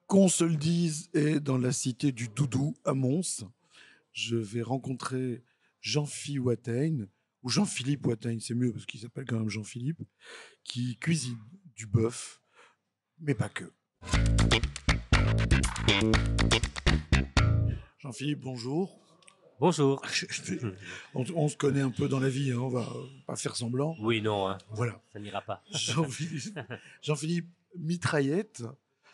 Qu'on se le dise est dans la cité du Doudou à Mons. Je vais rencontrer Jean-Philippe Watain, ou Jean-Philippe Watain, c'est mieux parce qu'il s'appelle quand même Jean-Philippe, qui cuisine du bœuf, mais pas que. Jean-Philippe, bonjour. Bonjour. On se connaît un peu dans la vie, hein, on va pas faire semblant. Oui, non, hein, Voilà. ça n'ira pas. Jean-Philippe Mitraillette,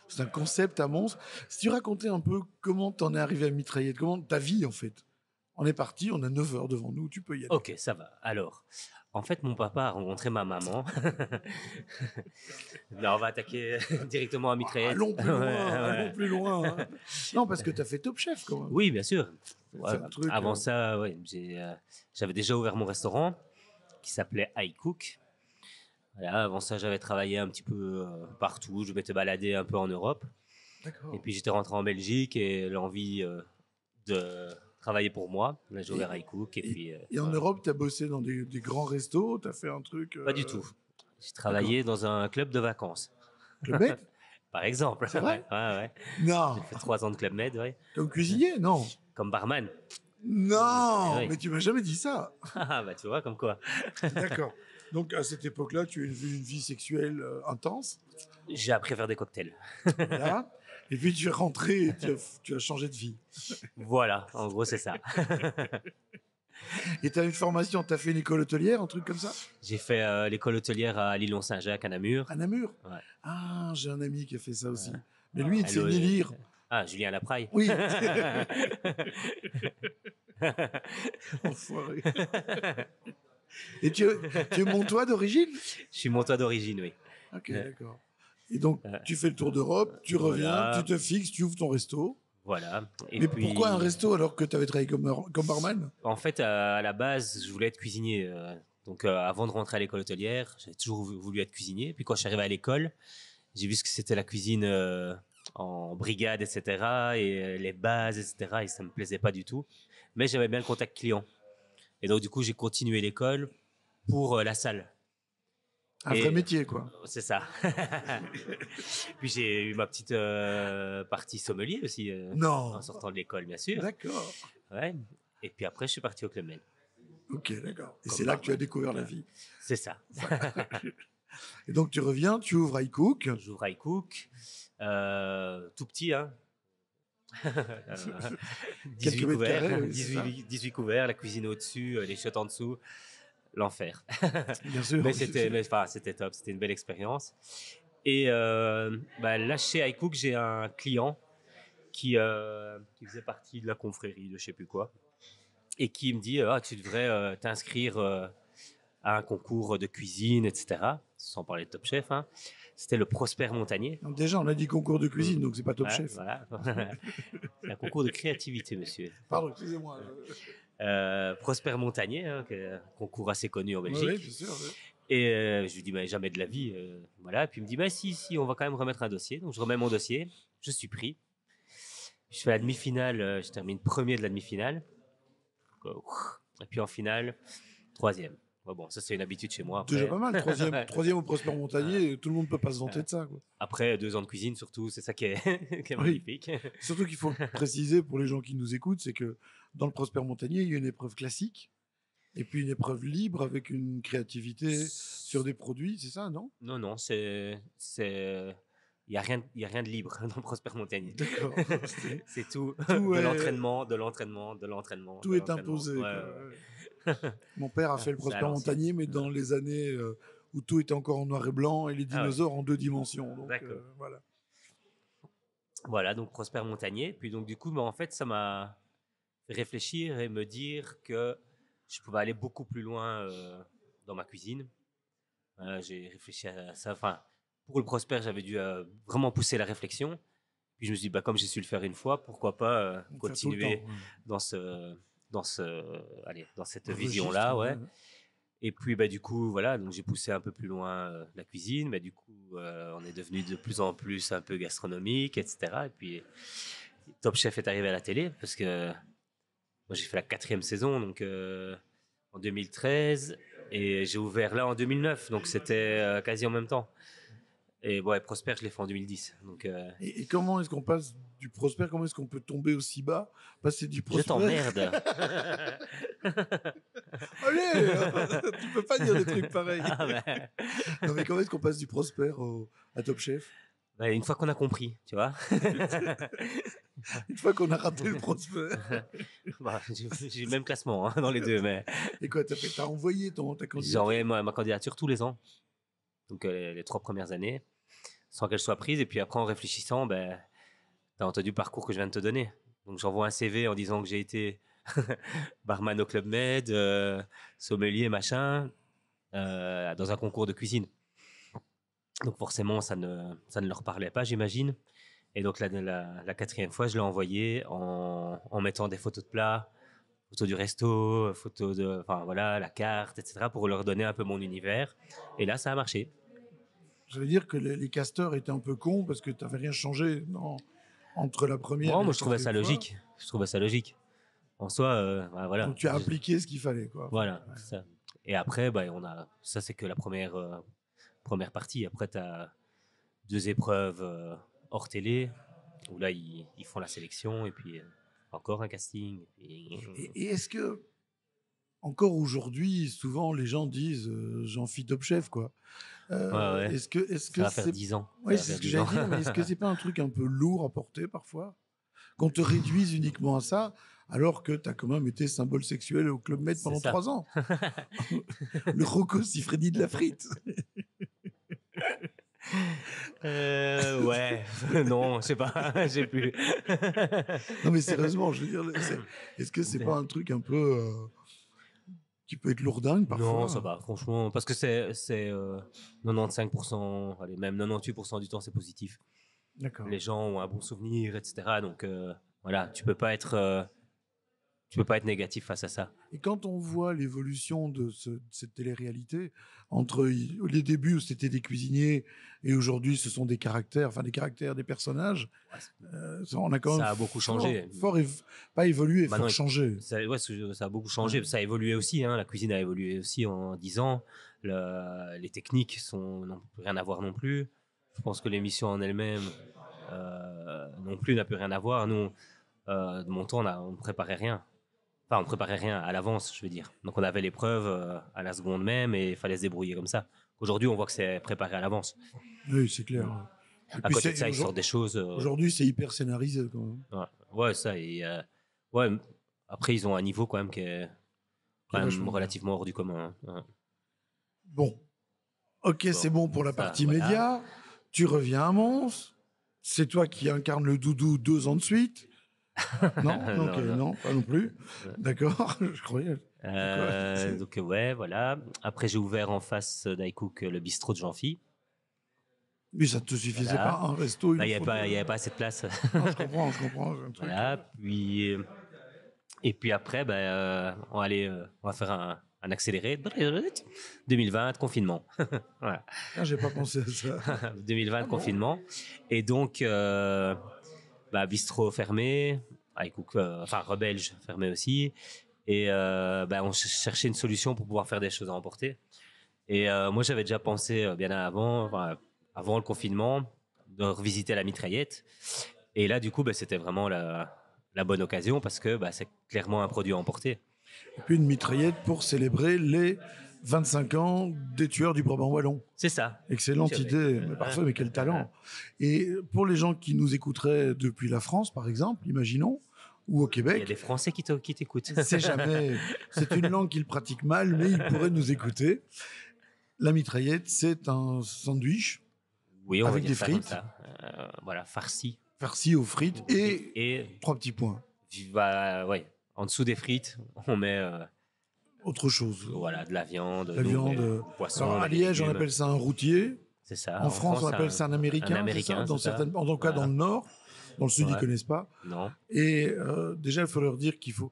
c'est un concept à Mons. Si tu racontais un peu comment t'en es arrivé à Mitraillette, comment ta vie en fait. On est parti, on a 9 heures devant nous, tu peux y aller. Ok, ça va. Alors, en fait, mon papa a rencontré ma maman. Là, on va attaquer directement à mitraillette. Allons plus loin, Ouais, ouais. allons plus loin. Hein. Non, parce que t'as fait Top Chef quand même. Oui, bien sûr. Ouais, un truc, avant ça, ouais, j'avais déjà ouvert mon restaurant qui s'appelait iCook. Voilà, avant ça, j'avais travaillé un petit peu partout. Je m'étais baladé un peu en Europe. D'accord. Et puis, j'étais rentré en Belgique et l'envie de travailler pour moi. Là, j'ai ouvert iCook. Et en Europe, t'as bossé dans des grands restos, t'as fait un truc. Pas du tout. J'ai travaillé dans un club de vacances. Club Med. Par exemple. C'est vrai? Ouais. Non. J'ai fait 3 ans de Club Med, ouais. Comme cuisinier? Non. Comme barman. Non, Ouais. mais tu m'as jamais dit ça. Ah, bah tu vois, comme quoi. D'accord. Donc à cette époque-là, tu as eu une vie sexuelle intense. J'ai appris à faire des cocktails. Voilà. Et puis tu es rentré et tu as changé de vie. Voilà, en gros, c'est ça. Et tu as une formation, tu as fait une école hôtelière, un truc comme ça? J'ai fait l'école hôtelière à Lillon-Saint-Jacques, à Namur. À Namur? Ouais. Ah, j'ai un ami qui a fait ça aussi. Mais lui, il ne sait Allô, ni lire. Ah, Julien Lapraille. Oui. Enfoiré. Et tu es montois d'origine? Je suis montois d'origine, oui. Ok, d'accord. Et donc, tu fais le tour d'Europe, tu reviens, Voilà. tu te fixes, tu ouvres ton resto. Voilà. Et Mais puis, pourquoi un resto alors que tu avais travaillé comme barman? En fait, à la base, je voulais être cuisinier. Donc, avant de rentrer à l'école hôtelière, j'avais toujours voulu être cuisinier. Puis, quand je suis arrivé à l'école, j'ai vu ce que c'était la cuisine en brigade, etc. Et les bases, etc. Et ça me plaisait pas du tout. Mais j'avais bien le contact client. Et donc, du coup, j'ai continué l'école pour la salle. Un vrai métier, quoi. C'est ça. Puis, j'ai eu ma petite partie sommelier aussi Non. en sortant de l'école, bien sûr. D'accord. Ouais. Et puis après, je suis parti au Club Med. Ok, d'accord. Et Comme c'est là que barman. tu as découvert la vie. C'est ça. Et donc, tu reviens, tu ouvres iCook. J'ouvre iCook. Tout petit, hein. Quelques 18 mètres couverts, carrés, oui, c'est ça. 18 couverts, la cuisine au-dessus, les chiottes en dessous, l'enfer. Bien sûr. Mais c'était top, c'était une belle expérience. Et là, chez iCook, j'ai un client qui faisait partie de la confrérie de je sais plus quoi, et qui me dit tu devrais t'inscrire à un concours de cuisine, etc. Sans parler de Top Chef, hein. C'était le Prosper Montagnier. Donc déjà, on a dit concours de cuisine, donc c'est pas Top Ouais, Chef. voilà. C'est un concours de créativité, monsieur. Pardon, excusez-moi. Prosper Montagnier, hein, qui est un concours assez connu en Oui, Belgique. bien sûr. Ouais. Et je lui dis, mais jamais de la vie. Voilà. Puis il me dit, si, on va quand même remettre un dossier. Donc je remets mon dossier, je suis pris. Je fais la demi-finale, je termine premier de la demi-finale. Et puis en finale, troisième. Bon, ça c'est une habitude chez moi. Après, Déjà pas mal. Troisième au Prosper Montagnier, tout le monde peut pas se vanter de ça, quoi. après 2 ans de cuisine surtout, c'est ça qui est, qui est Oui. magnifique. Surtout qu'il faut préciser pour les gens qui nous écoutent, c'est que dans le Prosper Montagnier, il y a une épreuve classique et puis une épreuve libre avec une créativité sur des produits, c'est ça, non? Non, il y a rien de libre dans le Prosper Montagnier. D'accord. C'est tout, Tout de est- l'entraînement, de l'entraînement, de l'entraînement. Tout de est l'entraînement. imposé. Ouais, Quoi. ouais. Mon père a fait le C'est à Prosper l'ancienne. Montagnier, mais dans les années où tout était encore en noir et blanc et les Ah ouais. dinosaures en 2 dimensions. Donc, D'accord. voilà. Voilà, donc Prosper Montagnier. Puis donc du coup, en fait, ça m'a fait réfléchir et me dire que je pouvais aller beaucoup plus loin dans ma cuisine. J'ai réfléchi à ça. Enfin, pour le Prosper, j'avais dû vraiment pousser la réflexion. Puis je me suis dit, comme j'ai su le faire une fois, pourquoi pas On fait tout le continuer temps, ouais. dans cette Le vision-là, registre, ouais. Et puis du coup voilà, donc j'ai poussé un peu plus loin la cuisine, mais du coup on est devenu de plus en plus un peu gastronomique, etc. Et puis Top Chef est arrivé à la télé parce que moi j'ai fait la 4e saison donc en 2013 et j'ai ouvert là en 2009, donc c'était quasi en même temps. Et ouais, Prosper, je l'ai fait en 2010. Donc, Et comment est-ce qu'on passe du Prosper? Comment est-ce qu'on peut tomber aussi bas? Passer du je Prosper. t'emmerde. Allez, tu peux pas dire des trucs pareils. Ah ouais. Non, mais comment est-ce qu'on passe du Prosper à Top Chef? Ouais, une fois qu'on a compris, tu vois. Une fois qu'on a raté le Prosper. Bah, j'ai le même classement hein, dans les deux, mais Et quoi, t'as envoyé ta j'ai candidature? envoyé ma candidature tous les ans. Donc, les 3 premières années, sans qu'elle soit prise. Et puis après, en réfléchissant, ben, t'as entendu le parcours que je viens de te donner. Donc, j'envoie un CV en disant que j'ai été barman au Club Med, sommelier, machin, dans un concours de cuisine. Donc forcément, ça ne leur parlait pas, j'imagine. Et donc la 4e fois, je l'ai envoyé en mettant des photos de plats, photos du resto, photos de, enfin voilà, la carte, etc. pour leur donner un peu mon univers. Et là, ça a marché. J'allais dire que les casteurs étaient un peu cons parce que t'avais rien changé entre la première et Moi, la je trouvais ça 4e fois. logique. Je trouvais ça logique. En soi, bah, voilà. Donc tu as appliqué ce qu'il fallait, quoi. Voilà, Ouais. c'est ça. Et après, bah, ça c'est que la première partie. Après, tu as 2 épreuves hors télé, où là, ils font la sélection, et puis encore un casting. Et est-ce que, encore aujourd'hui, souvent les gens disent j'en fis Top Chef, quoi. Ouais, ouais. Est-ce Ça que va faire c'est. 10 ans. Oui, Ça va c'est faire ce que 10 j'allais ans. dire, mais est-ce que c'est pas un truc un peu lourd à porter parfois? Qu'on te réduise uniquement à ça, alors que tu as quand même été symbole sexuel au Club Med C'est pendant ça. 3 ans. Le Rocco Siffredi de la frite. Ouais, non, je sais pas, j'ai plus. Non, mais sérieusement, je veux dire, est-ce que c'est pas un truc un peu qui peut être lourdingue Non, parfois? ça va, franchement, parce que c'est 95%, allez, même 98% du temps, c'est positif. D'accord. Les gens ont un bon souvenir, etc. Donc voilà, tu peux pas être négatif face à ça. Et quand on voit l'évolution de cette télé-réalité, entre les débuts où c'était des cuisiniers et aujourd'hui ce sont des caractères, enfin des caractères, des personnages, Ouais, on a quand même ça a beaucoup changé. pas évolué, Maintenant, fort changé. ça a beaucoup changé. Ouais. Ça a évolué aussi. Hein. La cuisine a évolué aussi en 10 ans. Les techniques n'ont plus rien à voir non plus. Je pense que l'émission en elle-même non plus n'a plus rien à voir. Nous, de mon temps, on ne préparait rien. Enfin, on ne préparait rien à l'avance, je veux dire. Donc, on avait l'épreuve à la seconde même et il fallait se débrouiller comme ça. Aujourd'hui, on voit que c'est préparé à l'avance. Oui, c'est clair. Mm. Et À puis côté de ça, ils sortent des choses. aujourd'hui, c'est hyper scénarisé quand même. Ouais, ouais, ça. Et, ouais, après, ils ont un niveau quand même qui est Qui est quand même vachement bien. relativement hors du commun. Hein. Ouais. Bon, ok, Bon, c'est bon pour la ça, partie voilà. média. Tu reviens à Mons. C'est toi qui incarne le doudou 2 ans de suite. Non, donc, Non, non. non, pas non plus. Ouais. D'accord, je croyais. D'accord. Donc, ouais, voilà. Après, j'ai ouvert en face d'Icook le bistrot de Jean-Phi. Mais ça ne te suffisait Voilà. pas, un resto, Là, il il faut n'y avait pas assez de place. Non, je comprends, j'ai un truc. Voilà. Puis, et puis après, on va faire un accéléré. 2020, confinement. Voilà. Ah, j'ai pas pensé à ça. 2020, Ah bon confinement. Et donc, bistrot fermé, Icook, enfin, Rebelge fermé aussi. Et on cherchait une solution pour pouvoir faire des choses à emporter. Et moi, j'avais déjà pensé bien avant, enfin, avant le confinement, de revisiter la mitraillette. Et là, du coup, c'était vraiment la bonne occasion parce que c'est clairement un produit à emporter. Et puis une mitraillette pour célébrer les 25 ans des tueurs du Brabant Wallon. C'est ça. Excellente Tu idée, avais- mais parfait, mais quel talent. Et pour les gens qui nous écouteraient depuis la France, par exemple, imaginons, ou au Il y a Québec, des Français qui t'écoutent. c'est jamais, c'est une langue qu'ils pratiquent mal, mais ils pourraient nous écouter. La mitraillette, c'est un sandwich Oui, on va avec dire des ça comme frites, ça. Voilà, farci. farci aux frites et Et 3 petits points. ouais, en dessous des frites, on met Autre chose. voilà, de la viande, La nous, viande. du poisson, Alors, on à met des Liège, on légumes. appelle ça un routier. C'est ça. En France, on c'est appelle ça un américain. un américain, Dans c'est ça. certaines, en tout cas, Voilà. dans le Nord. Dans le Sud, ils Ouais. connaissent pas. Non. Et déjà, il faut leur dire qu'il faut,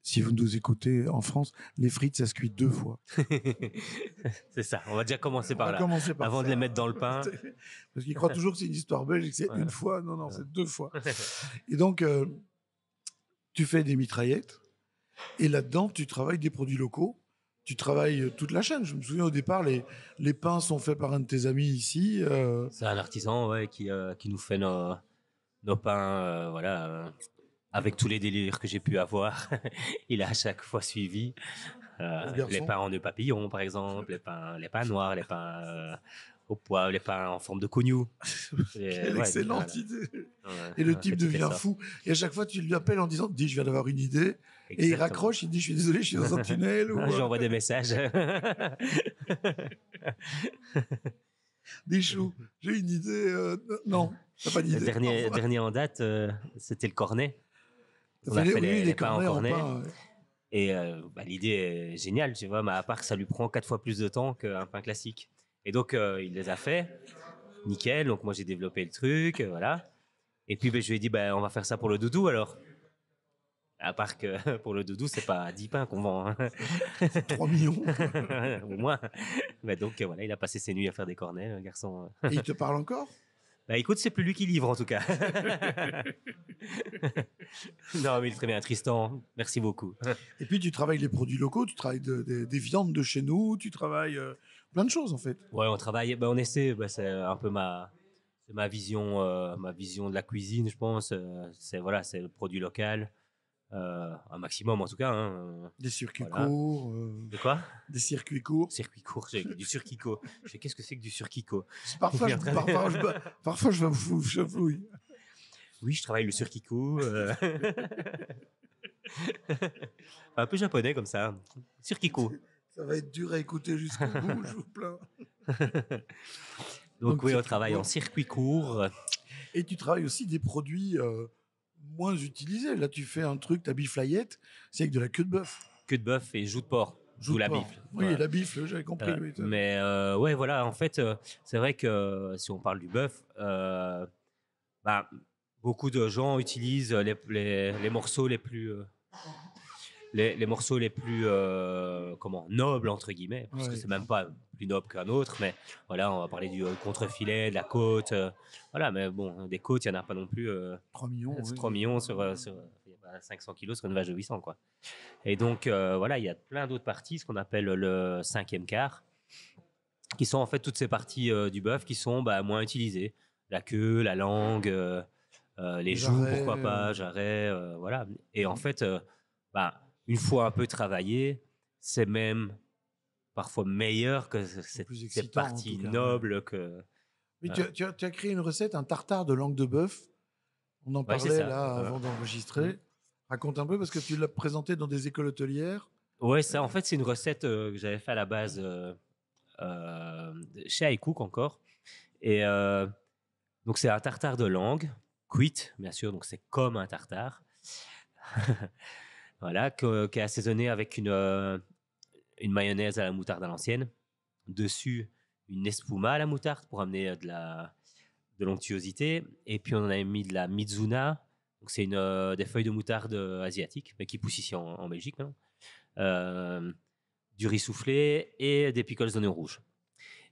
si vous nous écoutez en France, les frites, ça se cuit 2 fois. C'est ça. On va déjà commencer On par va là. commencer par Avant ça. de les mettre dans le pain. Parce qu'ils croient toujours que c'est une histoire belge et que c'est Ouais. une fois. Non, non, Ouais. c'est 2 fois. Et donc, tu fais des mitraillettes. Et là-dedans, tu travailles des produits locaux. tu travailles toute la chaîne. Je me souviens au départ, les pains sont faits par un de tes amis ici. C'est un artisan, ouais, qui nous fait nos pains, voilà, avec tous les délires que j'ai pu avoir. Il a à chaque fois suivi. Pauvre Les garçon. pains en nœud papillon, par exemple, les pains noirs, les pains au poivre, les pains en forme de cougnou. Quelle Ouais, excellente voilà. idée. Ouais, Et le en type fait, il fait devient ça. fou. Et à chaque fois, tu lui appelles en disant, dis, je viens d'avoir une idée. Et il Exactement. raccroche, il dit, je suis désolé, je suis dans un tunnel. Je Ou lui envoie des messages. des choux. J'ai une idée. Non, t'as pas Le d'idée. Au revoir. dernier en date, c'était le cornet. T'as On fait a fait oui, les les pains en cornets en cornet. pain. Ouais. Et l'idée est géniale, tu vois, mais à part que ça lui prend 4 fois plus de temps qu'un pain classique. Et donc, il les a fait, nickel. Donc, moi, j'ai développé le truc, voilà. Et puis, ben, je lui ai dit, ben, on va faire ça pour le doudou alors. À part que pour le doudou, c'est pas 10 pains qu'on vend, hein. C'est 3 millions. Au moins. Ben, donc, voilà, il a passé ses nuits à faire des cornets, le garçon. Et il te parle encore? Bah écoute, c'est plus lui qui livre en tout cas. Non, mais il est très bien, Tristan. Merci beaucoup. Et puis tu travailles les produits locaux, tu travailles des viandes de chez nous, tu travailles plein de choses en fait. Ouais, on travaille, bah, on essaie, bah, c'est un peu c'est ma vision de la cuisine, je pense. C'est voilà, c'est le produit local, un maximum en tout cas, hein. Des circuits Voilà. courts. De quoi? Des circuits courts. Circuit court, du surquico. Je fais qu'est-ce que c'est que du surquico? Parfois, Il est en train de- parfois je fouille. Oui, je travaille le surquico. Un peu japonais comme ça. Surquico. Ça va être dur à écouter jusqu'au bout, je vous plains. Donc oui, on circuit travaille en court. circuit court. Et tu travailles aussi des produits moins utilisés. Là, tu fais un truc, ta biflayette, c'est avec de la queue de bœuf. Queue de bœuf et joue de porc. Joue D'où de la porc. bifle. Oui, Voilà. la bifle, j'avais compris. Oui, Mais ouais, voilà, en fait, c'est vrai que si on parle du bœuf, bah, beaucoup de gens utilisent les morceaux les plus, les morceaux les plus comment, nobles, entre guillemets, parce que ouais. c'est même pas plus noble qu'un autre, mais voilà, on va parler du contrefilet, de la côte, voilà, mais bon, des côtes, il n'y en a pas non plus 3 millions. Oui. 3 millions sur 500 kilos sur une vache de 800, quoi. Et donc, voilà, il y a plein d'autres parties, ce qu'on appelle le cinquième quart, qui sont en fait toutes ces parties du bœuf qui sont bah, moins utilisées. La queue, la langue, les joues, Jarret, pourquoi pas, jarret, voilà. Et en fait, bah, une fois un peu travaillé, c'est même parfois meilleur que plus cette excitant, en partie tout cas, noble que... mais tu as créé une recette, un tartare de langue de bœuf. On en Ouais, c'est parlait ça. là avant d'enregistrer. Raconte un peu parce que tu l'as présenté dans des écoles hôtelières. Ouais, ça, en fait, c'est une recette que j'avais fait à la base chez iCook encore. Et donc, c'est un tartare de langue, cuite, bien sûr, donc c'est comme un tartare. Voilà, qui est assaisonné avec une mayonnaise à la moutarde à l'ancienne. Dessus, une espuma à la moutarde pour amener de l'onctuosité. Et puis, on a mis de la mizuna. Donc, c'est des feuilles de moutarde asiatiques, mais qui poussent ici en Belgique, hein. Du riz soufflé et des pickles d'oignons rouges.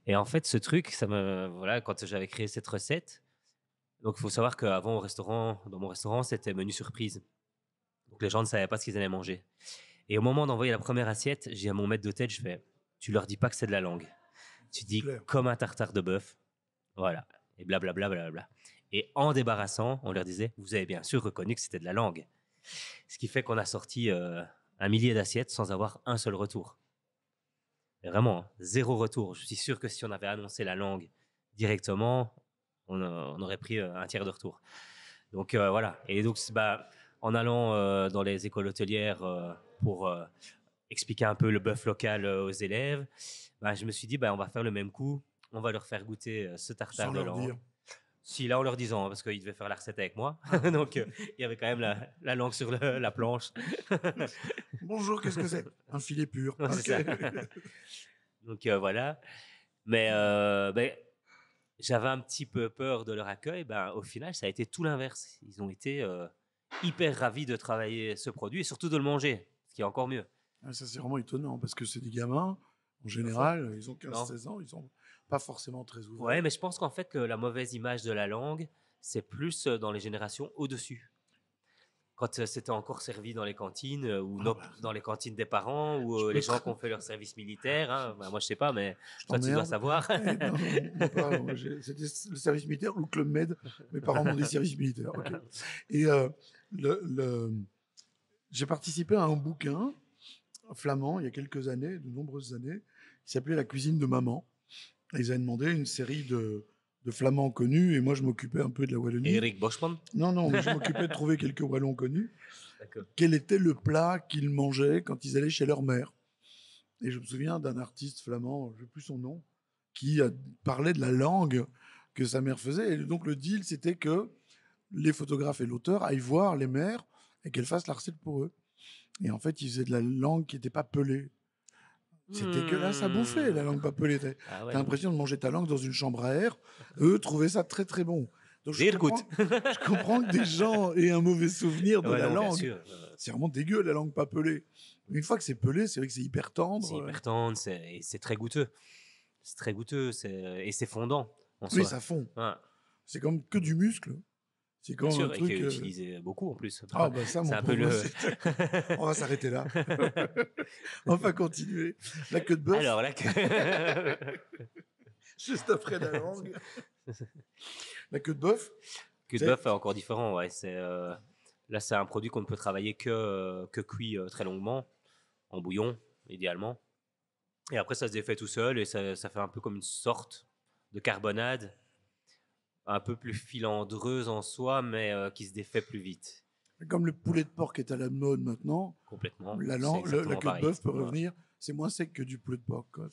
Et en fait, ce truc, voilà, quand j'avais créé cette recette, donc il faut savoir qu'avant dans mon restaurant, c'était menu surprise. Donc les gens ne savaient pas ce qu'ils allaient manger. Et au moment d'envoyer la première assiette, j'ai à mon maître d'hôtel, je fais, tu leur dis pas que c'est de la langue. Tu dis Clair. comme un tartare de bœuf. Voilà. Et blablabla, blablabla. Et en débarrassant, on leur disait, vous avez bien sûr reconnu que c'était de la langue. Ce qui fait qu'on a sorti 1 millier d'assiettes sans avoir un seul retour. Mais vraiment, hein, zéro retour. Je suis sûr que si on avait annoncé la langue directement, on aurait pris un tiers de retour. Donc voilà. Et donc, bah, en allant dans les écoles hôtelières pour expliquer un peu le bœuf local aux élèves, bah, je me suis dit, bah, on va faire le même coup. On va leur faire goûter ce tartare Sans de leur langue. dire. Si, là, en leur disant, hein, parce qu'ils devaient faire la recette avec moi. Donc, il y avait quand même la langue sur la planche. Bonjour, qu'est-ce que c'est? Un filet pur. Ouais, c'est Ok. ça. Donc, voilà. Mais ben, j'avais un petit peu peur de leur accueil. Ben, au final, ça a été tout l'inverse. Ils ont été hyper ravis de travailler ce produit et surtout de le manger, ce qui est encore mieux. Ah, ça, c'est vraiment étonnant parce que c'est des gamins, en Parfois. général, ils ont Non. 15-16 ans, ils sont pas forcément très ouverts. Ouais, mais je pense qu'en fait, la mauvaise image de la langue, c'est plus dans les générations au-dessus. quand c'était encore servi dans les cantines ou Ah bah, dans les cantines des parents ou je peux les te... gens qui ont fait leur service militaire. Hein. Bah, moi, je sais pas, mais Je toi, tu dois t'emmerde. savoir. Eh non, non, moi pas. Moi, c'était le service militaire ou le Club Med. Mes parents m'ont dit service militaire. Ok. Et le, le- j'ai participé à un bouquin flamand il y a quelques années, de nombreuses années, qui s'appelait La cuisine de maman. Et ils avaient demandé une série de flamands connus et moi je m'occupais un peu de la Wallonie. Eric Boschman. Non, non, mais je m'occupais de trouver quelques Wallons connus. D'accord. Quel était le plat qu'ils mangeaient quand ils allaient chez leur mère? Et je me souviens d'un artiste flamand, je ne sais plus son nom, qui parlait de la langue que sa mère faisait. Et donc le deal, c'était que les photographes et l'auteur aillent voir les mères et qu'elles fassent la recette pour eux. Et en fait, ils faisaient de la langue qui n'était pas pelée. C'est dégueulasse à bouffer, la langue pas pelée. T'as Ah ouais, l'impression de manger ta langue dans une chambre à air. Eux trouvaient ça très très bon. Donc Sehr gut. je comprends que des gens aient un mauvais souvenir de Ouais, la non, bien langue. sûr. C'est vraiment dégueu la langue pas pelée. Une fois que c'est pelé, c'est vrai que c'est hyper tendre. C'est hyper tendre, et c'est très goûteux. C'est très goûteux et c'est fondant en Oui, soi. ça fond. Ouais, C'est comme que du muscle. C'est bien comme un sûr, et qui truc. est utilisé beaucoup en plus. Ah, bah ça, C'est mon un peu pauvre. le. On va s'arrêter là. On va continuer. La queue de bœuf, Alors là, juste après la langue. La queue de bœuf, que de bœuf est encore différent. Ouais. Là, c'est un produit qu'on ne peut travailler que cuit très longuement, en bouillon, idéalement. Et après, ça se défait tout seul et ça fait un peu comme une sorte de carbonade, un peu plus filandreuse en soi, mais qui se défait plus vite. comme le poulet de porc est à la mode maintenant, Complètement. la C'est queue exactement de pareil. bœuf peut Ouais. revenir. C'est moins sec que du poulet de porc. Quoi.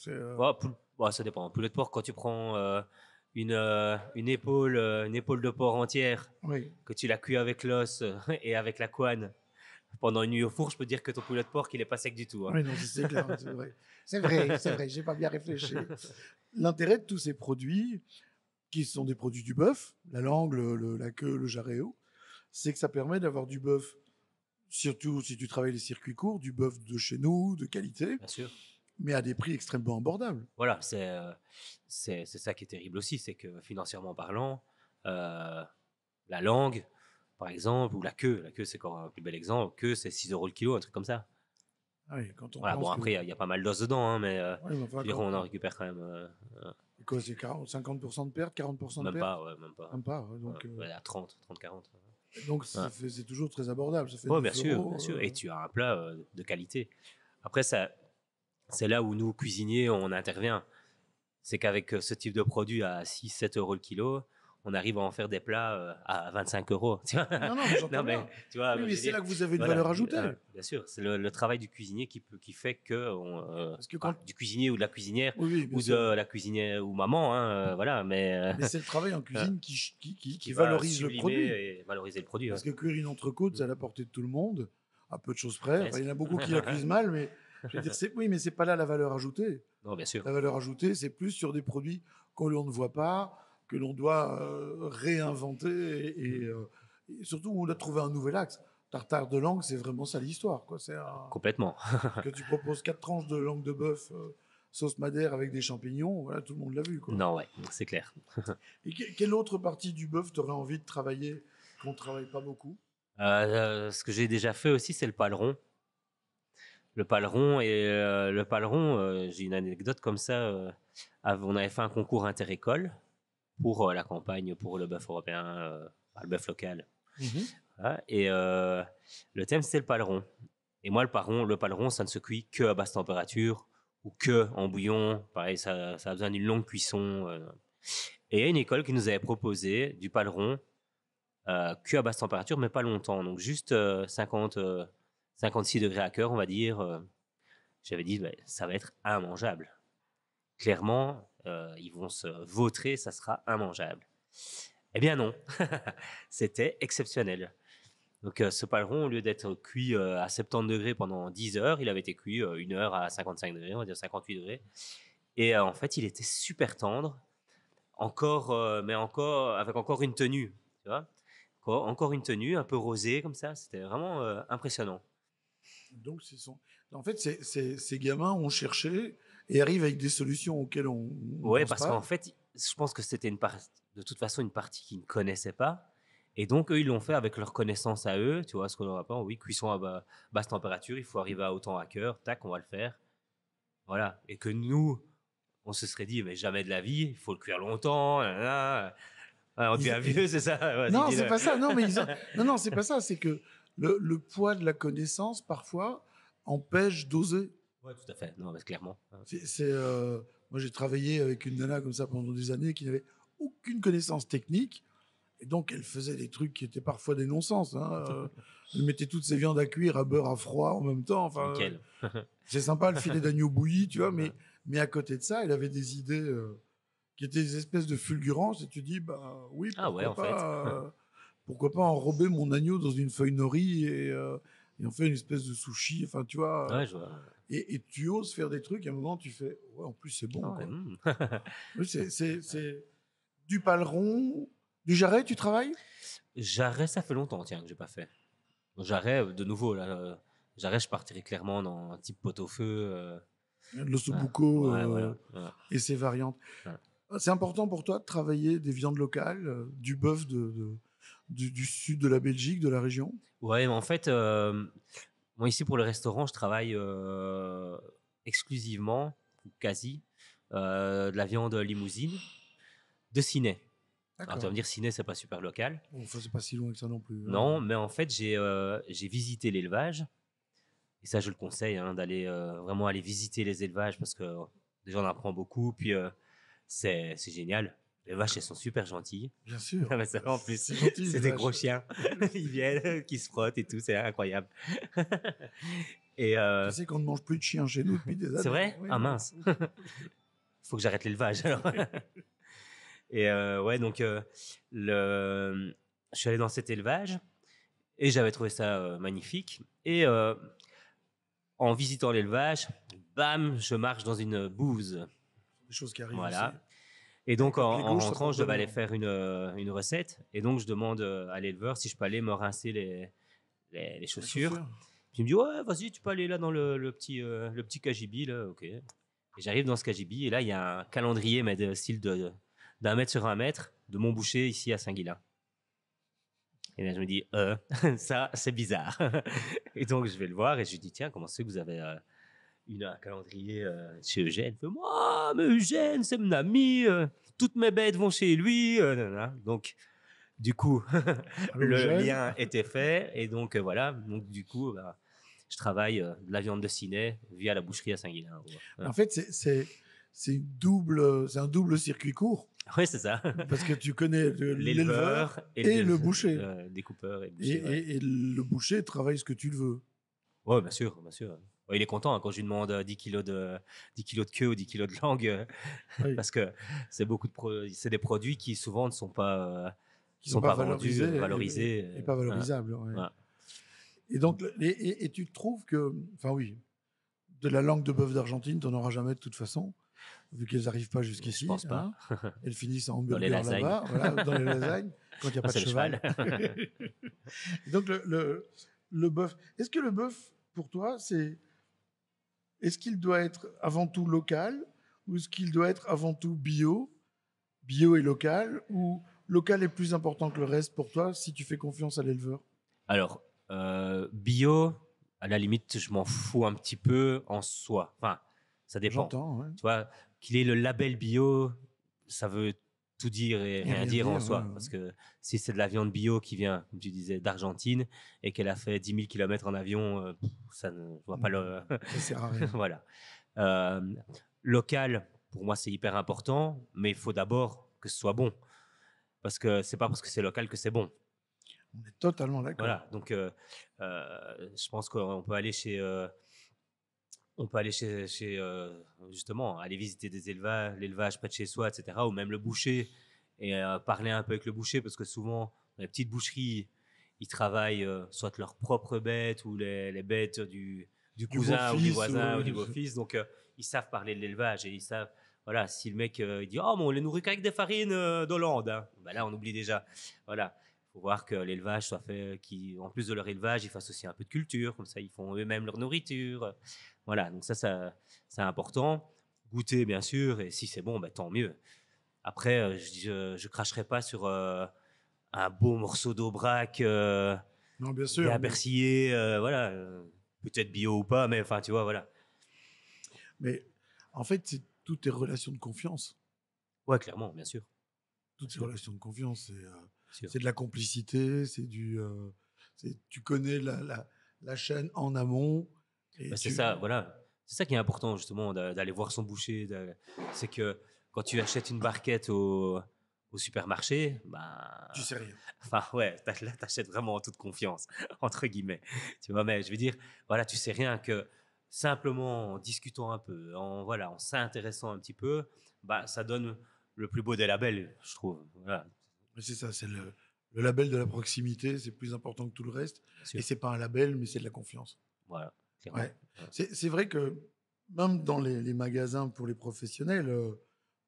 Ouais, ça dépend. Poulet de porc, quand tu prends une épaule de porc entière, Oui. que tu la cuis avec l'os et avec la couenne pendant une nuit au four, je peux dire que ton poulet de porc, il est pas sec du tout. Hein. Oui, non, c'est clair. C'est vrai. C'est vrai, c'est vrai. J'ai pas bien réfléchi. L'intérêt de tous ces produits, qui sont des produits du bœuf, la langue, la queue, le jarret, c'est que ça permet d'avoir du bœuf, surtout si tu travailles les circuits courts, du bœuf de chez nous, de qualité, Bien sûr. mais à des prix extrêmement abordables. Voilà, c'est ça qui est terrible aussi, c'est que financièrement parlant, la langue, par exemple, ou la queue c'est encore un plus bel exemple, queue c'est 6 € le kilo, un truc comme ça. Ah oui, quand on Voilà, bon pense après il y a pas mal d'os dedans, hein, mais Ouais, mais enfin, je veux dire, on en récupère quand même quoi, c'est 50% de perte, 40% de même perte? pas, ouais, même pas. Même pas. Ouais, donc, Ouais, à 30, 40. donc Ouais. c'est toujours très abordable. Ça fait Ouais, 9 bien sûr, euros, bien sûr. Et tu as un plat de qualité. Après, c'est là où nous, cuisiniers, on intervient. C'est qu'avec ce type de produit à 6-7 € le kilo, on arrive à en faire des plats à 25 €. Tu vois. Non, non, mais j'entends Non, mais bien. tu vois, Oui, je mais veux c'est dire, là que vous avez une voilà, valeur ajoutée. bien sûr, c'est le travail du cuisinier qui fait que Parce que quand... du cuisinier ou de la cuisinière Oui, oui, bien ou sûr. de la cuisinière ou maman, hein, voilà, mais Mais c'est le travail en cuisine qui va valorise le sublimer produit. et valoriser le produit. Parce que cuire une entrecôte, c'est à la portée de tout le monde, à peu de choses près. Enfin, Presque. il y en a beaucoup qui la cuisent mal, mais je veux dire, oui, mais c'est pas là la valeur ajoutée. Non, bien sûr. La valeur ajoutée, c'est plus sur des produits qu'on ne voit pas, que l'on doit réinventer et surtout on a trouvé un nouvel axe. Tartare de langue, c'est vraiment ça l'histoire. Complètement. Que tu proposes 4 tranches de langue de bœuf, sauce madère avec des champignons, voilà, tout le monde l'a vu. Quoi. Non, ouais, c'est clair. Et quelle autre partie du bœuf tu aurais envie de travailler qu'on ne travaille pas beaucoup? Ce que j'ai déjà fait aussi, c'est le paleron. Le paleron, j'ai une anecdote comme ça. On avait fait un concours inter-école pour la campagne, pour le bœuf européen, le bœuf local. Voilà. Et le thème, c'était le paleron. Et moi, le paleron, ça ne se cuit que à basse température ou que en bouillon. Pareil, ça a besoin d'une longue cuisson. Et il y a une école qui nous avait proposé du paleron cuit à basse température, mais pas longtemps. Donc juste 56 degrés à cœur, on va dire. J'avais dit, bah, ça va être immangeable. Clairement, ils vont se vautrer, ça sera immangeable. Eh bien non, c'était exceptionnel. Donc ce paleron, au lieu d'être cuit à 70 degrés pendant 10 heures, il avait été cuit 1 heure à 55 degrés, on va dire 58 degrés. Et en fait, il était super tendre, mais avec encore une tenue, tu vois, encore une tenue un peu rosée comme ça. C'était vraiment impressionnant. Donc, en fait, ces gamins ont cherché et arrivent avec des solutions auxquelles on Ouais, pense parce pas. qu'en fait, je pense que c'était de toute façon une partie qu'ils ne connaissaient pas. Et donc, eux, ils l'ont fait avec leur connaissance à eux, tu vois, ce qu'on leur apprend. Oui, cuisson à basse température, il faut arriver à autant à cœur, tac, on va le faire. Voilà. Et que nous, on se serait dit, mais jamais de la vie, il faut le cuire longtemps, nanana. Ah, on Ils- devient ils- vieux, c'est ça? Vas-y, Non, c'est dis-le. pas ça. Non, mais non, non, c'est pas ça. C'est que le poids de la connaissance, parfois, empêche d'oser. Ouais, tout à fait. Non, mais clairement. Moi, j'ai travaillé avec une nana comme ça pendant des années qui n'avait aucune connaissance technique. Et donc, elle faisait des trucs qui étaient parfois des non-sens, hein. Elle mettait toutes ses viandes à cuire à beurre à froid en même temps. Enfin, Nickel. c'est sympa le filet d'agneau bouilli, tu vois, mais à côté de ça, elle avait des idées qui étaient des espèces de fulgurances. Et tu dis, bah oui, Ah ouais, en fait. pourquoi pas enrober mon agneau dans une feuille nori et en faire une espèce de sushi. Enfin, tu vois, Ouais, je vois. et tu oses faire des trucs. À un moment, tu fais, ouais, en plus, c'est bon, Ah ouais, quoi. Oui, c'est du paleron, du jarret, tu travailles? Jarret, ça fait longtemps, tiens, que j'ai pas fait. Jarret, de nouveau, là, Jarret, je partirais clairement dans un type pot-au-feu. L'ossobuco Ouais, voilà. Ouais, et ses variantes. ouais. C'est important pour toi de travailler des viandes locales, du bœuf du sud de la Belgique, de la région? Ouais, mais en fait, moi ici pour le restaurant, je travaille exclusivement, ou quasi, de la viande limousine de Ciné. Alors tu vas D'accord. me dire, Ciné, c'est pas super local. Bon, enfin, c'est pas si loin que ça non plus, hein. Non, mais en fait, j'ai visité l'élevage. Et ça, je le conseille, hein, d'aller vraiment aller visiter les élevages parce que déjà, on apprend beaucoup. Puis, c'est génial. Les vaches, elles sont super gentilles. Bien sûr. Non, mais ça, en plus, C'est gentil, c'est les des vaches. gros chiens. Ils viennent, qui se frottent et tout. C'est incroyable. Et Tu sais qu'on ne mange plus de chiens chez nous depuis des c'est années. vrai? Oui, Ah oui. mince. Faut que j'arrête l'élevage alors. Et ouais, donc, je suis allé dans cet élevage et j'avais trouvé ça magnifique. Et en visitant l'élevage, bam, je marche dans une bouse. Des choses qui arrivent aussi. Voilà. Et donc, Avec les en gauches, ça rentrant, porte je devais aller bonheur. faire une recette. Et donc, je demande à l'éleveur si je peux aller me rincer les Les chaussures. chaussures. Puis il me dit, ouais, vas-y, tu peux aller là dans le petit cagibi, là, ok. Et j'arrive dans ce cagibi, et là, il y a un calendrier, mais de style d'un mètre sur un mètre, de mon boucher ici à Saint-Guilain. Et là, je me dis, ça, c'est bizarre. Et donc, je vais le voir et je lui dis, tiens, comment c'est que vous avez un calendrier chez Eugène? Il fait, moi, mais Eugène, c'est mon ami, toutes mes bêtes vont chez lui. Nanana. Donc, du coup, Allô, le Eugène. lien était fait. Et donc, voilà. Donc, du coup, bah, je travaille de la viande de ciné via la boucherie à Saint-Guilain. Ouais, En fait, c'est un double circuit court ouais, c'est ça. parce que tu connais l'éleveur L'éleveur et le boucher. découpeur et le Et, boucher. Ouais. et le boucher travaille ce que tu le veux. Ouais, bien sûr, bien sûr. Ouais, il est content hein, quand je lui demande 10 kilos de queue ou 10 kilos de langue, Oui. parce que c'est des produits qui souvent ne Qui sont sont pas pas vendus, valorisés valorisés. et pas valorisables. Ouais. Ouais. Et donc, et tu trouves que, enfin oui, de la langue de bœuf d'Argentine, tu n'en auras jamais de toute façon, vu qu'elles n'arrivent pas Je jusqu'ici. pense pas. Hein. Elles finissent en Dans les hamburger lasagnes. là-bas, voilà, dans les lasagnes, quand il n'y a Ah, pas de c'est le cheval. cheval. Et donc, le bœuf, est-ce que le bœuf, pour toi, est-ce qu'il doit être avant tout local ou est-ce qu'il doit être avant tout bio et local, ou local est plus important que le reste pour toi si tu fais confiance à l'éleveur? Alors, bio, à la limite, je m'en fous un petit peu en soi. Enfin, ça dépend. J'entends, ouais. Tu vois, qu'il ait le label bio, ça veut tout dire et Et rien rien dire en dire, soi. ouais. Parce que si c'est de la viande bio qui vient, comme tu disais, d'Argentine et qu'elle a fait 10 000 km en avion, ça ne je vois pas le. Ça sert à rien. Voilà. Euh, Local, pour moi, c'est hyper important, mais il faut d'abord que ce soit bon. Parce que c'est pas parce que c'est local que c'est bon. On est totalement d'accord. Voilà. Donc, je pense qu'on peut aller justement, aller visiter des élevages, l'élevage près de chez soi, etc., ou même le boucher, et parler un peu avec le boucher, parce que souvent, dans les petites boucheries, ils travaillent soit leurs propres bêtes ou les bêtes du cousin ou du beau-fils, voisin ou du beau-fils. Donc, ils savent parler de l'élevage et ils savent, voilà, si le mec il dit, oh, mais on les nourrit qu'avec des farines d'Hollande, hein. Ben là, on oublie déjà. Voilà. Il faut voir que l'élevage soit fait, en plus de leur élevage, ils fassent aussi un peu de culture, comme ça, ils font eux-mêmes leur nourriture. Voilà, donc ça c'est important. Goûter, bien sûr, et si c'est bon, ben, tant mieux. Après, je cracherai pas un beau morceau d'aubrac Non, bien bien sûr. persillé, voilà, peut-être bio ou pas, mais enfin, tu vois, voilà. Mais en fait, c'est toutes tes relations de confiance. Ouais, clairement, bien sûr, bien Toutes tes sûr, relations de confiance, bien sûr. c'est de la complicité, tu connais la chaîne en amont et Bah, c'est tu. ça, voilà. C'est ça qui est important, justement, d'aller voir son boucher. C'est que quand tu achètes une barquette au supermarché, Tu bah, sais rien. enfin, ouais, là, t'achètes vraiment en toute confiance, entre guillemets. Tu vois, mais je veux dire, voilà, tu sais rien que simplement en discutant un peu, voilà, en s'intéressant un petit peu, bah, ça donne le plus beau des labels, je trouve. Voilà, Mais c'est ça, c'est le label de la proximité, c'est plus important que tout le reste. bien Et sûr. c'est pas un label, mais c'est de la confiance. Voilà, clairement. Ouais. C'est vrai que même dans les magasins pour les professionnels,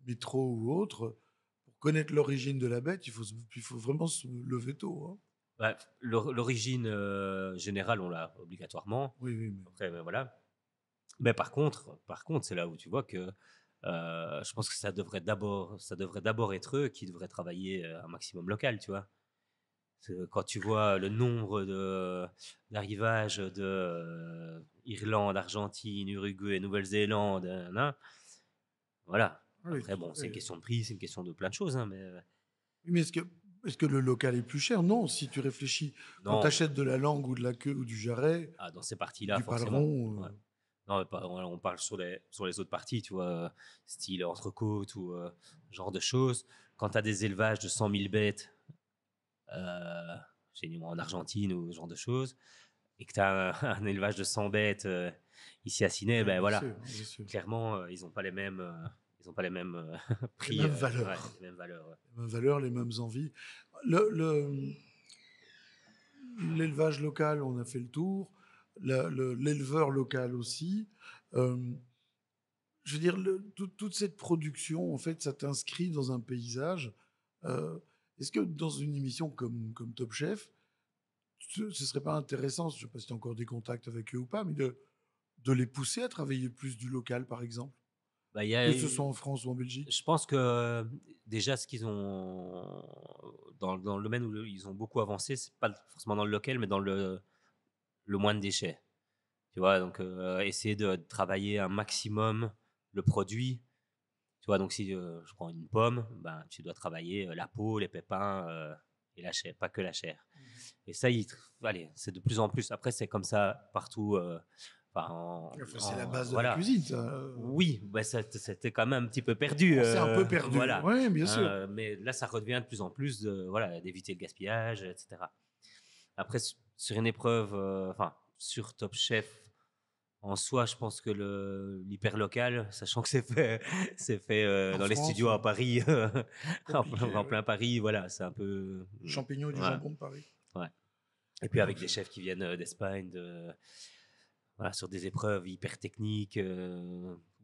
métro ou autres, pour connaître l'origine de la bête, il faut vraiment se lever tôt, hein. Bah, l'origine générale, on l'a obligatoirement. Oui, oui, mais Après, ben, voilà. Mais par contre, c'est là où tu vois que je pense que ça devrait d'abord être eux qui devraient travailler un maximum local, tu vois. Parce que quand tu vois le nombre d'arrivages de Irlande, Argentine, Uruguay, Nouvelle-Zélande, voilà. oui, Après, tout à bon, c'est une fait. question de prix, c'est une question de plein de choses, hein, mais Oui, mais est-ce que le local est plus cher? Non, si tu réfléchis, quand tu non, achètes de la langue ou de la queue ou du jarret, dans ces parties-là, du forcément. paleron, Ouais. Non, mais on parle sur les autres parties, tu vois, style entrecôte ou genre de choses. Quand tu as des élevages de 100 000 bêtes, euh, en Argentine ou ce genre de choses, et que tu as un élevage de 100 bêtes ici à Sydney, ouais, ben voilà, bien sûr. clairement, ils n'ont pas les mêmes, Les prix, mêmes ouais, valeurs. les mêmes valeurs. Ouais. Les mêmes valeurs, les mêmes envies. Le, L'élevage local, on a fait le tour. L'éleveur local aussi. Euh, je veux dire, toute cette production, en fait, ça t'inscrit dans un paysage. Euh, Est-ce que dans une émission comme Top Chef, ce serait pas intéressant, je ne sais pas si tu as encore des contacts avec eux ou pas, mais de les pousser à travailler plus du local, par exemple, Bah, il y a, que ce soit en France ou en Belgique? je pense que déjà ce qu'ils ont dans le domaine où ils ont beaucoup avancé, c'est pas forcément dans le local, mais dans le moins de déchets. Tu vois, donc essayer de travailler un maximum le produit. Tu vois, donc si je prends une pomme, ben, tu dois travailler la peau, les pépins et la chair, pas que la chair. Et ça, allez, c'est de plus en plus. Après, c'est comme ça partout. Enfin, Enfin, c'est la base de la voilà. cuisine, ça. Oui, bah, c'était quand même un petit peu perdu. On s'est un peu perdu. Voilà. Oui, bien Hein, sûr. mais là, ça redevient de plus en plus voilà, d'éviter le gaspillage, etc. Après, sur une épreuve, enfin, sur Top Chef, en soi, je pense que l'hyper local, sachant que c'est fait En dans les France, studios à Paris, compliqué, en oui. plein Paris, voilà, c'est un peu. Du champignon et du Ouais, jambon de Paris. ouais. Et puis Oui, donc avec des chefs qui viennent d'Espagne, voilà, sur des épreuves hyper techniques,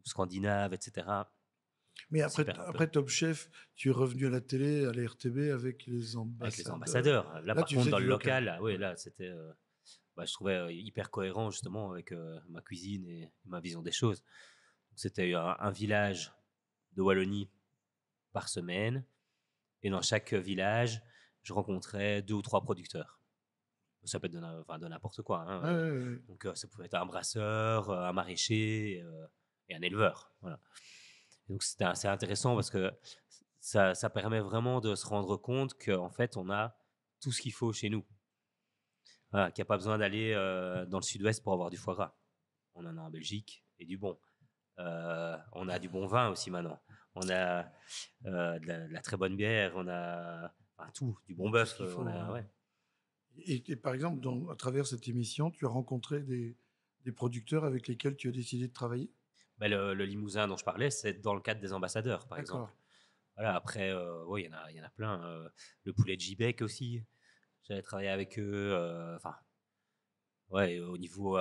scandinaves, etc. mais C'est hyper après Top Chef, tu es revenu à la télé, à la RTB avec les avec les ambassadeurs. ambassadeurs. Là, Là, par tu contre, faisais dans du le local. local, là, ouais, Ouais. là, c'était, je trouvais hyper cohérent justement avec ma cuisine et ma vision des choses. C'était un village de Wallonie par semaine, et dans chaque village, je rencontrais 2 ou 3 producteurs. Ça peut être enfin, de n'importe quoi. Hein, Ouais, ouais, ouais. donc, ça pouvait être un brasseur, un maraîcher et un éleveur. Voilà. Et donc, c'était assez intéressant parce que ça permet vraiment de se rendre compte qu'en fait, on a tout ce qu'il faut chez nous. Voilà, qu'il n'y a pas besoin d'aller dans le sud-ouest pour avoir du foie gras. On en a en Belgique et du bon. On a du bon vin aussi maintenant. On a de la très bonne bière. On a enfin, tout, du bon Tout ce bœuf. qu'il On faut. a, ouais. Et par exemple, à travers cette émission, tu as rencontré des producteurs avec lesquels tu as décidé de travailler? Mais le Limousin dont je parlais, c'est dans le cadre des ambassadeurs, par D'accord. exemple. Voilà, après, ouais, il y en a plein. Le poulet de Gibec aussi. J'avais travaillé avec eux. Enfin, ouais, au niveau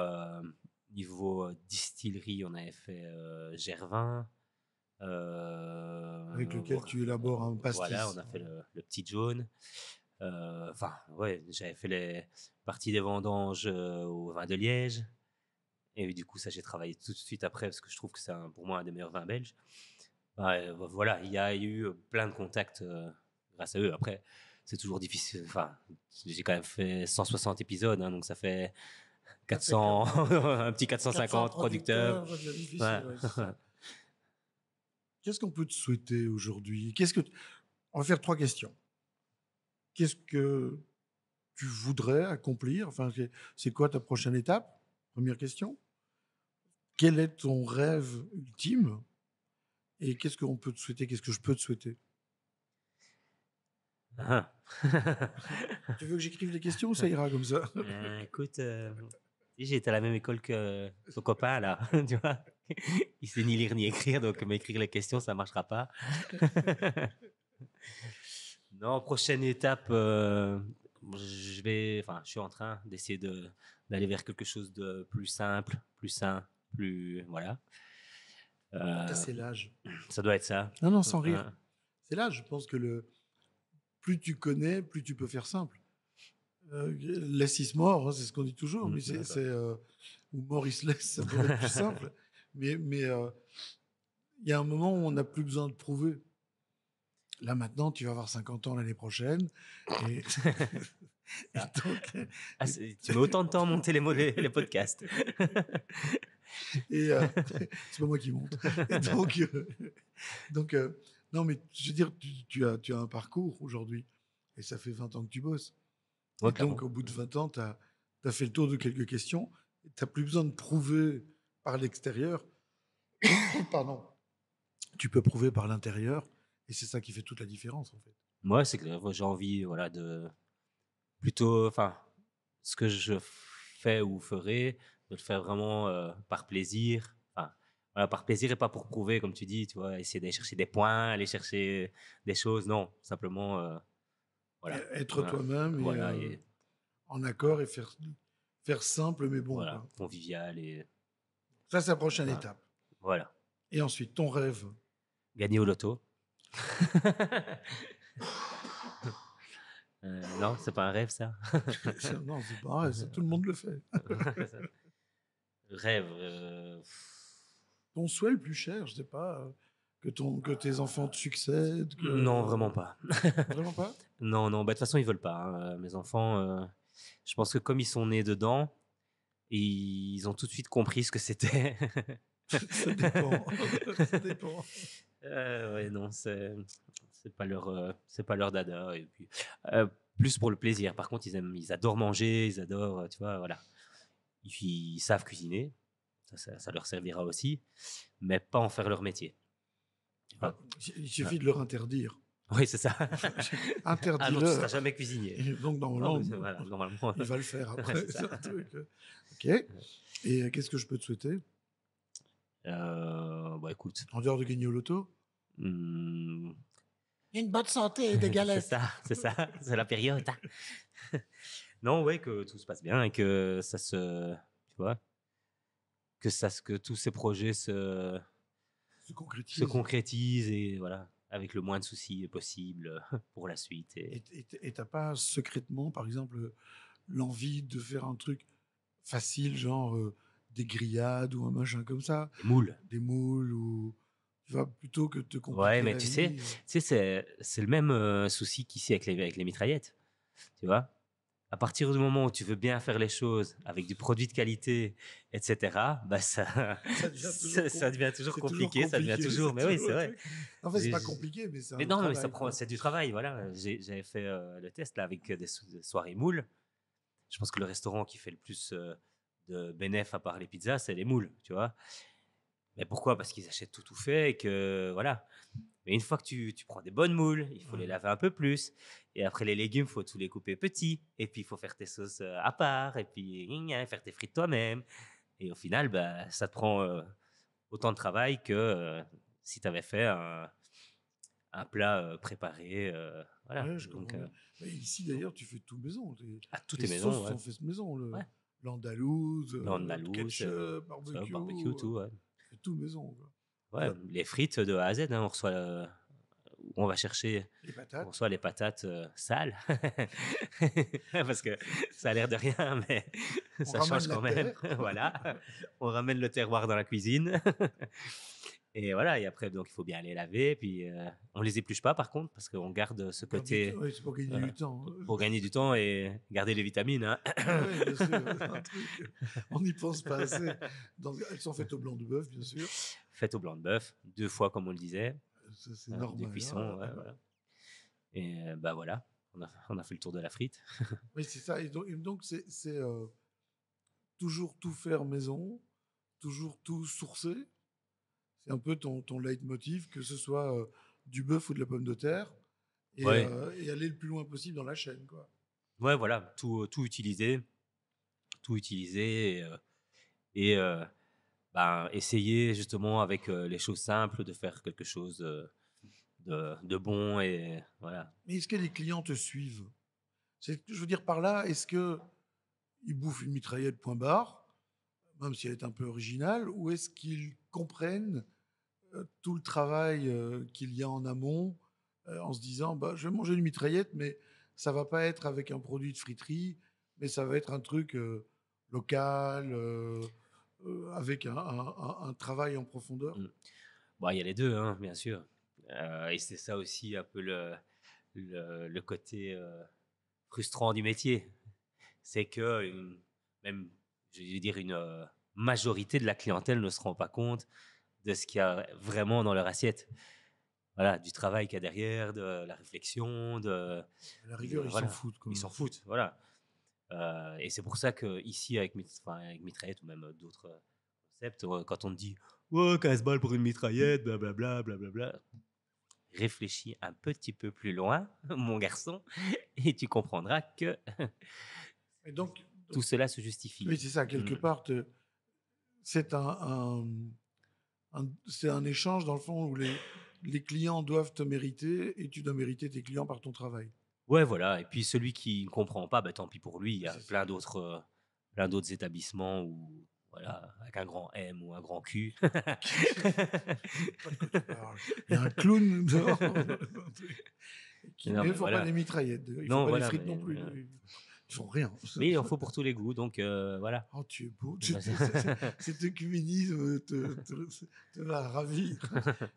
distillerie, on avait fait Gervin. Avec lequel tu élabores un Voilà, on pastis. a fait le petit jaune. Enfin, ouais, j'avais fait les parties des vendanges au vin de Liège. Et du coup, ça, j'ai travaillé tout de suite après parce que je trouve que c'est pour moi un des meilleurs vins belges. Ouais, voilà, il y a eu plein de contacts grâce à eux. Après, c'est toujours difficile. Enfin, j'ai quand même fait 160 épisodes, hein, donc ça fait Ça fait 400, un petit 400 450 producteurs. ça devient difficile, Ouais. ouais, c'est ça. Qu'est-ce qu'on peut te souhaiter aujourd'hui? On va faire 3 questions. Qu'est-ce que tu voudrais accomplir? Enfin, c'est quoi ta prochaine étape? Première question. Quel est ton rêve ultime? Et qu'est-ce qu'on peut te souhaiter? Qu'est-ce que je peux te souhaiter? Ah. Tu veux que j'écrive les questions ou ça ira comme ça? Écoute, j'ai été à la même école que ton copain, là, tu vois. Il sait ni lire ni écrire, donc m'écrire les questions, ça marchera pas. Non, prochaine étape, je suis en train d'essayer d'aller vers quelque chose de plus simple, plus sain, voilà. Ça, c'est l'âge. Ça doit être ça. Non, non, sans rire. C'est l'âge. Je pense que plus tu connais, plus tu peux faire simple. Less is more, hein, c'est ce qu'on dit toujours, mais ou more is less, ça pourrait être plus simple. Mais il y a un moment où on n'a plus besoin de prouver. Là, maintenant, tu vas avoir 50 ans l'année prochaine. Et, tu mets autant de temps à monter les podcasts. Et c'est pas moi qui monte. Et donc, non, mais je veux dire, tu as un parcours aujourd'hui. Et ça fait 20 ans que tu bosses. Ouais, et donc, au bout de 20 ans, tu as fait le tour de quelques questions. Tu n'as plus besoin de prouver par l'extérieur. Pardon. Tu peux prouver par l'intérieur. Et c'est ça qui fait toute la différence, en fait. Moi, c'est que j'ai envie, voilà, de plutôt, enfin, ce que je fais ou ferai, de le faire vraiment par plaisir. Enfin, voilà, par plaisir et pas pour prouver, comme tu dis, tu vois, essayer d'aller chercher des points, aller chercher des choses. Non, simplement, voilà. Être toi-même Voilà, et en accord et faire simple mais bon. Voilà, Quoi. convivial et. Ça, c'est la prochaine étape. Voilà. Et ensuite, ton rêve? Gagner au loto. Non, c'est pas un rêve, ça. Non, c'est pas un rêve, ça, tout le monde le fait. Rêve. Ton souhait le plus cher, je sais pas, que tes enfants te succèdent. Non, vraiment pas. Vraiment pas? Non, non. Bah, de toute façon, ils veulent pas. Hein. Mes enfants, je pense que comme ils sont nés dedans, ils ont tout de suite compris ce que c'était. Ça dépend. Ça dépend. Ouais, non, c'est pas leur dada. Et puis, plus pour le plaisir. Par contre, ils adorent manger, ils adorent, tu vois, voilà. Ils savent cuisiner, ça leur servira aussi, mais pas en faire leur métier. Enfin, il suffit de leur interdire. Oui, c'est ça. Interdis-le. Ah non, tu ne seras jamais cuisinier. Et donc, normalement, normalement, il va le faire après. C'est ça. Ok. Et qu'est-ce que je peux te souhaiter? Bah écoute. En dehors de gagner au loto? Une bonne santé et des galettes. c'est ça. C'est la période. Hein. Non, ouais, que tout se passe bien et que ça tu vois, que tous ces projets se concrétisent et voilà, avec le moins de soucis possible pour la suite. Et t'as pas secrètement, par exemple, l'envie de faire un truc facile, genre des grillades ou un machin comme ça? Des moules ou... Tu vois, plutôt que de te compliquer Ouais, mais la tu vie. sais, c'est le même souci qu'ici avec les mitraillettes. Tu vois, à partir du moment où tu veux bien faire les choses avec du produit de qualité, etc., bah ça devient toujours compliqué. Ça devient toujours. Mais oui, c'est vrai. En fait, c'est pas compliqué, mais c'est. Mais non, mais c'est du travail. Voilà, j'avais fait le test là avec des soirées moules. Je pense que le restaurant qui fait le plus de bénéfices à part les pizzas, c'est les moules, tu vois. Mais pourquoi? Parce qu'ils achètent tout fait et que voilà. Mais une fois que tu prends des bonnes moules, il faut les laver un peu plus. Et après, les légumes, il faut tous les couper petits. Et puis, il faut faire tes sauces à part. Et puis, faire tes frites toi-même. Et au final, bah, ça te prend autant de travail que si tu avais fait un plat préparé. Voilà. Ouais, donc, ici, d'ailleurs, tu fais tout maison. Tout est maison. Sauces sont faites maison. L'andalouse, ketchup, barbecue, tout. Ouais. C'est tout maison. Quoi. Ouais, les frites de A à Z, hein, on reçoit, on va chercher, on reçoit les patates sales, parce que ça a l'air de rien, mais ça change quand même. Voilà, on ramène le terroir dans la cuisine, Et voilà, et après, donc, il faut bien les laver. Puis, on les épluche pas, par contre, parce qu'on garde ce côté Oui, c'est pour gagner du temps. pour gagner du temps et garder les vitamines. Hein. Oui, bien sûr, c'est un truc, on n'y pense pas assez. Elles sont faites au blanc de bœuf, bien sûr. Faites au blanc de bœuf, 2 fois, comme on le disait, Ça, c'est de normal. cuisson. Ouais, voilà. Et bah voilà, on a fait le tour de la frite. Oui, c'est ça. Et donc c'est toujours tout faire maison, toujours tout sourcer. C'est un peu ton leitmotiv, que ce soit du bœuf ou de la pomme de terre, Ouais, et aller le plus loin possible dans la chaîne, quoi. ouais, voilà, tout utiliser, et ben, essayer justement avec les choses simples de faire quelque chose de bon, et voilà. Mais est-ce que les clients te suivent? Je veux dire par là, est-ce que ils bouffent une mitraillette point barre, même si elle est un peu originale, ou est-ce qu'ils comprennent tout le travail qu'il y a en amont, en se disant, bah, je vais manger une mitraillette, mais ça va pas être avec un produit de friterie, mais ça va être un truc local, avec un travail en profondeur. Mm. Bon, il y a les deux, hein, bien sûr. Et c'est ça aussi un peu le côté frustrant du métier. C'est que même, je vais dire, une majorité de la clientèle ne se rend pas compte de ce qu'il y a vraiment dans leur assiette. Voilà, du travail qu'il y a derrière, de la réflexion, À la rigueur, ils s'en voilà, foutent, quoi. ils s'en foutent, voilà. Et c'est pour ça que ici, avec Mitraillette ou même d'autres concepts, quand on te dit ouais, 15 balles pour une mitraillette, blablabla, blablabla, réfléchis un petit peu plus loin, mon garçon, et tu comprendras que Et donc, tout cela se justifie. oui, c'est ça, quelque part, c'est c'est un échange, dans le fond, où les clients doivent te mériter et tu dois mériter tes clients par ton travail. Ouais, voilà. Et puis celui qui ne comprend pas, bah, tant pis pour lui. Il y a C'est ça. plein d'autres établissements où, voilà, avec un grand M ou un grand Q. Je sais pas de quoi tu parles. Il y a un clown dehors. Non, Mais il mais ne faut pas voilà. des mitraillettes. Il ne faut Non, pas des voilà, frites non plus. Ils font rien. mais il en faut pour tous les goûts, donc voilà. Oh, tu es beau. Cet œcuménisme te va ravir.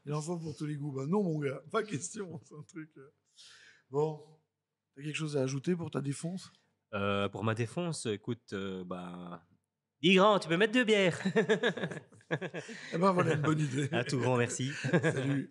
Il en faut pour tous les goûts. Bah non, mon gars, pas question. C'est un truc. Bon, t'as quelque chose à ajouter pour ta défonce? Pour ma défonce, écoute, bah, dis grand, tu peux mettre 2 bières. Eh ben voilà une bonne idée. Un tout grand merci. Salut.